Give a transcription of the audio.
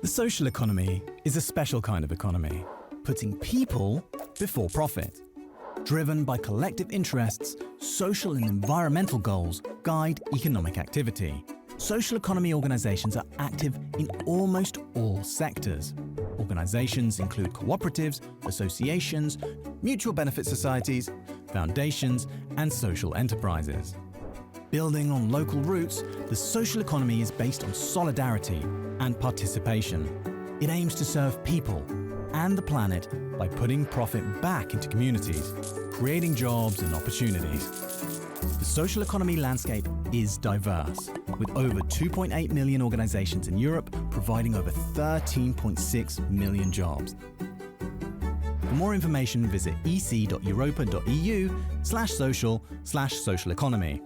The social economy is a special kind of economy, putting people before profit. Driven by collective interests, social and environmental goals guide economic activity. Social economy organizations are active in almost all sectors. Organizations include cooperatives, associations, mutual benefit societies, foundations, and social enterprises. Building on local roots, the social economy is based on solidarity and participation. It aims to serve people and the planet by putting profit back into communities, creating jobs and opportunities. The social economy landscape is diverse, with over 2.8 million organizations in Europe providing over 13.6 million jobs. For more information, visit ec.europa.eu/social/social economy.